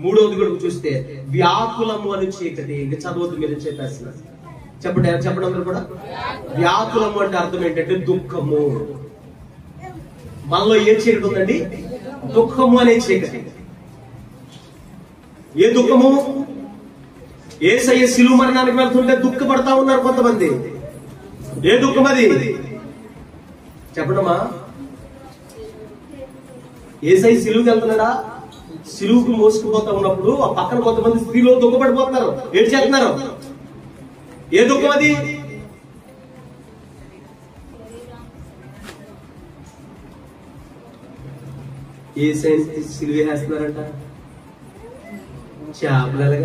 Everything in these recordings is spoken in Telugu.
మూడవది కూడా చూస్తే వ్యాకులము అని చీకటి. ఇంకా చదవద్దు, మీరు చెప్పేస్తున్నారు. చెప్పండి అందరూ కూడా. వ్యాకులము అంటే అర్థం ఏంటంటే దుఃఖము. మనలో ఏ చీకటి ఉందండి? దుఃఖము అనే చీకటి. ఏ దుఃఖము? యేసయ్య శిలువ మరణానికి వెళ్తుంటే దుఃఖపడతా ఉన్నారు కొంతమంది. ఏ దుఃఖం అది? చెప్పడమా? యేసయ్య శిలువుకి వెళ్తున్నాడా? శిలువుకు మోసుకుపోతా ఉన్నప్పుడు ఆ పక్కన కొంతమంది స్త్రీలు దుఃఖపడిపోతున్నారు, ఏడు చేస్తున్నారు. ఏ దుఃఖం అది? యేసయ్య శిలువ వేస్తున్నారంట. చేపలగా,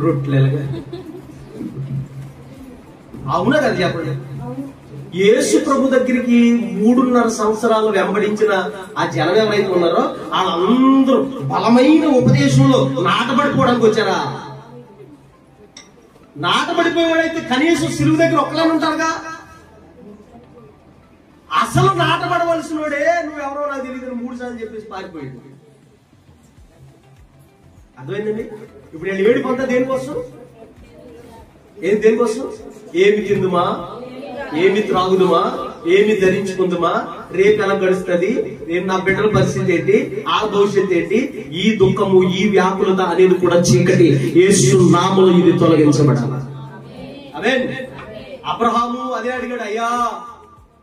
రొట్టెలుగా. అవునా కదా చెప్పండి? యేసు ప్రభు దగ్గరికి 3.5 సంవత్సరాలు వెంబడించిన ఆ జనం ఎవరైతే ఉన్నారో వాళ్ళందరూ బలమైన ఉపదేశంలో నాటబడిపోవడానికి వచ్చారా? నాటబడిపోయేవాడైతే కనీసం సిలువ దగ్గర ఒక్కలానే ఉంటారుగా. అసలు నాటబడవలసిన వాడే నువ్వెవరో నాకు తెలియదు 3 సార్లు చెప్పేసి పారిపోయాడు. అర్థమైందండి? ఇప్పుడు నేను ఏడిపోతా దేనికోసం? దేనికోసం? ఏమి తిందుమా, ఏమి త్రాగుదుమా, ఏమి ధరించుకుందుమా, రేపు ఎలా గడుస్తుంది, రేపు నా బిడ్డల పరిస్థితి ఏంటి, ఆ భవిష్యత్తు ఏంటి? ఈ దుఃఖము, ఈ వ్యాకులత అనేది కూడా చీకటి. యేసు నామములో ఇది తొలగించబడాలి. ఆమేన్. అబ్రహాము అదే అడిగాడు, అయ్యా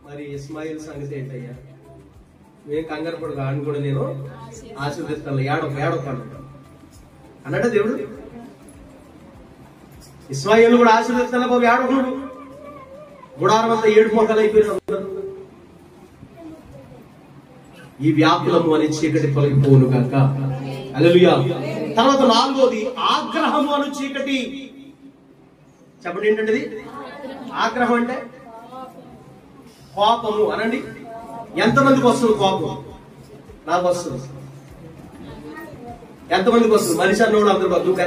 మరి ఇస్మాయిల్ సంగతి ఏంటయ్యా? నేను కంగారు పడు అని కూడా నేను ఆశీర్వదిస్తాను, ఏడొక అన్నాడు దేవుడు. ఇస్మాయిల్ కూడా ఆశీర్వదిస్తాను బాబు, ఏడొకడు. గుడారం అంతా 7 మొక్కలు అయిపోయిన. ఈ వ్యాకులము అనే చీకటి తొలగిపోవును గాక. హల్లెలూయా. తర్వాత 4వది ఆగ్రహము అను చీకటి. చెప్పండి ఏంటంటే? ఆగ్రహం అంటే కోపము అనండి. ఎంతమందికి వస్తుంది కోపం? నాకు వస్తుంది. ఎంతమందికి వస్తుంది? మనిషి అన్నోడు అందరూ నువ్వు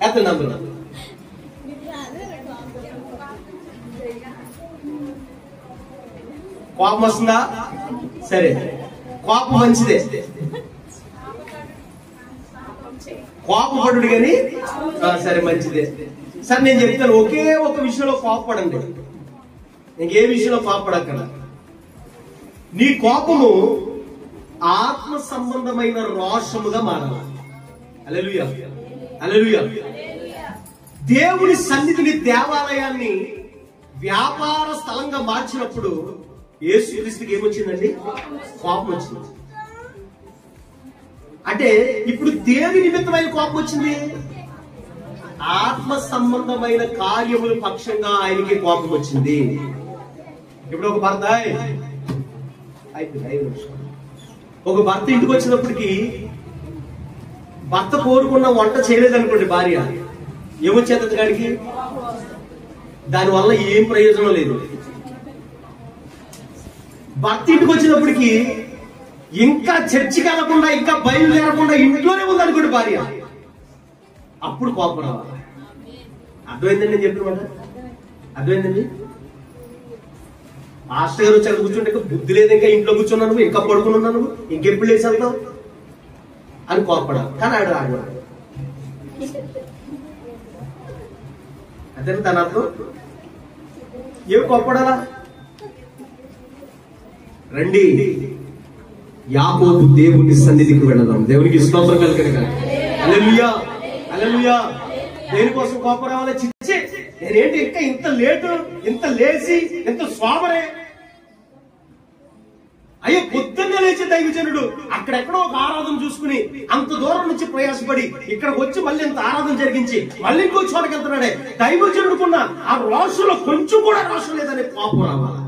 ఎత్తండి అందరూ. కోపం వస్తుందా? సరే, కోపం మంచిదే, కోపపడు కానీ సరే మంచిదే. సరే నేను చెప్తాను, ఒకే ఒక విషయంలో కోపపడండి. ఇంకే విషయంలో కోపపడక్కర్లా. నీ కోపము ఆత్మ సంబంధమైన రోషముగా మారాలి. హల్లెలూయా, హల్లెలూయా. దేవుని సన్నిధిని, దేవాలయాన్ని వ్యాపార స్థలంగా మార్చినప్పుడు యేసుక్రీస్తుకి ఏమొచ్చిందండి? కోపం వచ్చింది. అంటే ఇప్పుడు దేని నిమిత్తమైన కోపం వచ్చింది? ఆత్మ సంబంధమైన కార్యముల పక్షంగా ఆయనకి కోపం వచ్చింది. ఇప్పుడు ఒక భర్త ఇంటికి వచ్చినప్పటికీ భర్త కోరుకున్న వంట చేయలేదనుకోండి భార్య, ఏమొచ్చేది గాడికి? దానివల్ల ఏం ప్రయోజనం లేదు. భర్త ఇంటికి వచ్చినప్పటికీ ఇంకా చర్చికి వెళ్లకుండా, ఇంకా బయలుదేరకుండా ఇంట్లోనే ఉందనుకోండి భార్య, అప్పుడు కోపం రావాలి. అర్థమైందండి నేను చెప్పిన మాట? అర్థమైందండి? మాస్టర్ గారు వచ్చి కూర్చుంటే బుద్ధి లేదు, ఇంకా ఇంట్లో కూర్చున్నాను, ఇంకా పడుకుని ఉన్నాను, ఇంకెప్పుడు లేచి వెళ్తావు అని కోపడాలి. కానీ ఆడు అదే దాని అర్థం. ఏమి కోపడాలా? రండి యాకోబు దేవుని సన్నిధికి వెళదాం. దేవునికి స్తోత్రం కలుగును. హల్లెలూయా, హల్లెలూయా. దేనికోసం కోపం రావాలి? చిచ్చే నేనేంటి ఇంకా ఇంత లేటు, ఇంత లేచి, ఇంత స్వామరే. అయ్యో పొద్దున్నే లేచి దైవజనుడు అక్కడెక్కడో ఒక ఆరాధన చూసుకుని అంత దూరం నుంచి ప్రయాసపడి ఇక్కడికి వచ్చి మళ్ళీ ఇంత ఆరాధన జరిగించి మళ్ళీ ఇంకో చోటకి వెళ్తున్నాడే. దైవజనుడుకున్న ఆ రోషంలో కొంచెం కూడా రోషం లేదనే కోపం రావాలా?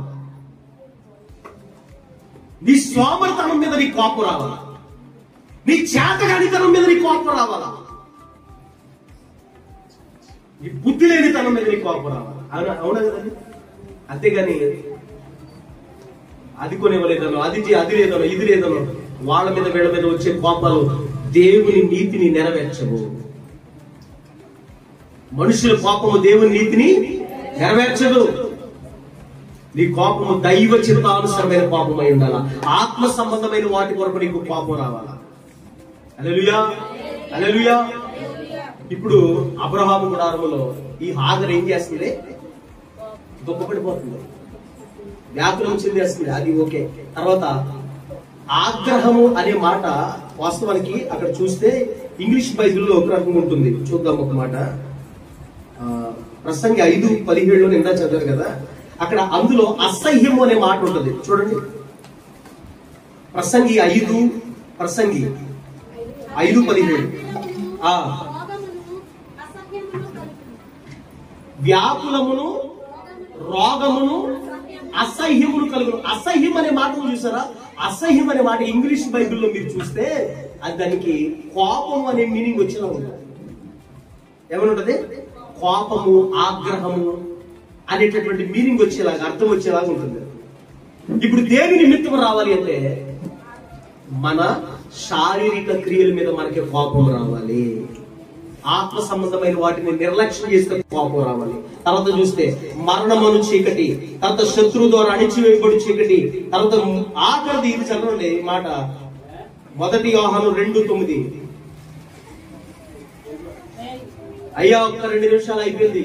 నీ సోమరితనం మీద నీ కోపం రావాలా? నీ చేతగానితనం మీద నీ కోపం రావాలా? నీ బుద్ధి లేనితనం మీద నీ కోపం రావాలా? అవునా కదండి? అంతేగాని అది కొనివ్వలేదనో, అది లేదనో, ఇది లేదనో వాళ్ళ మీద వీళ్ళ మీద వచ్చే కోపాలు దేవుని నీతిని నెరవేర్చవు. మనుషుల కోపము దేవుని నీతిని నెరవేర్చదు. నీ కోపము దైవ చిత్తానుసరమైన కోపమై ఉండాలా. ఆత్మ సంబంధమైన వాటి కొరకు నీకు కోపం రావాలా. హల్లెలూయా, హల్లెలూయా. ఇప్పుడు అబ్రహాము గుడారములో ఈ హాగర్ ఏం చేస్తుంది? దుఃఖపడిపోతుంది, వ్యాకులం చెందేస్తుంది. అది ఓకే. తర్వాత ఆగ్రహము అనే మాట వాస్తవానికి అక్కడ చూస్తే ఇంగ్లీష్ బైబిల్లో ఒక రకంగా ఉంటుంది. చూద్దాం ఒక మాట. ప్రసంగి 5:17 నిండా చదివారు కదా, అక్కడ అందులో అసహ్యము అనే మాట ఉంటుంది. చూడండి, ప్రసంగి 5:17. వ్యాకులమును రోగమును అసహ్యమును కలుగును. అసహ్యం అనే మాటను చూసారా? అసహ్యం అనే మాట ఇంగ్లీష్ బైబిల్లో మీరు చూస్తే అది దానికి కోపము అనే మీనింగ్ వచ్చేలా ఉంటుంది. ఏమని ఉంటది? కోపము, ఆగ్రహము అనేటటువంటి మీనింగ్ వచ్చేలాగా, అర్థం వచ్చేలాగా ఉంటుంది. ఇప్పుడు దేని నిమిత్తం రావాలి అంటే మన శారీరక క్రియల మీద మనకి కోపం రావాలి. ఆత్మ సంబంధమైన వాటిని నిర్లక్ష్యం చేస్తే కోపం రావాలి. తర్వాత చూస్తే మరణమును చీకటి, తర్వాత శత్రువు ద్వారా అణిచివేయబడి చీకటి, తర్వాత ఆఖరిది ఇది చదవండి మాట, 1 యోహాను 2:9. అయ్యా ఒక్క 2 నిమిషాలు అయిపోయింది.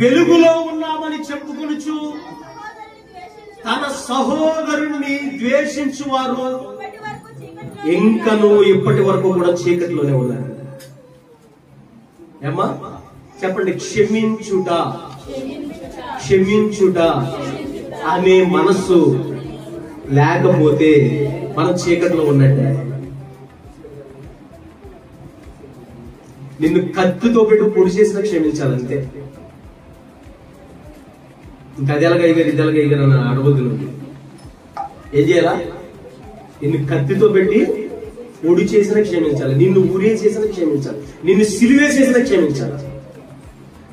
వెలుగులో ఉన్నామని చెప్పుకొనుచు తన సహోదరుణ్ణి ద్వేషించువారు ఇంకను ఇప్పటి వరకు కూడా చీకటిలోనే ఉన్నారు. ఏమ్మా చెప్పండి. క్షమించుట అనే మనస్సు లేకపోతే మనం చీకటిలో ఉన్నట్టే. నిన్ను కత్తితో పెట్టి పొడి చేసినా క్షమించాలంతే. ఇంకా అది ఎలాగైగారు ఇది ఎలాగైగారు అని అడవద్దు. ఏం చేయాలా? నిన్ను కత్తితో పెట్టి పొడి చేసినా క్షమించాలి, నిన్ను ఊరే చేసినా క్షమించాలి, నిన్ను సిలువే చేసినా క్షమించాలి,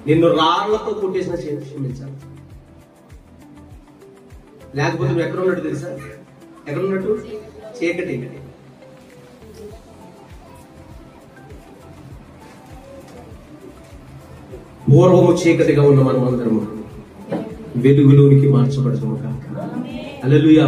నిన్ను రాళ్లతో కొట్టేసినా క్షమించాలి. లేకపోతే నువ్వు ఎక్కడ ఉన్నట్టు తెలుసా? ఎక్కడ ఉన్నట్టు? చీకటి. పూర్వము చీకటిగా ఉన్న మనం అందరము వెలుగులోనికి మార్చబడతాము కాక. హల్లెలూయా.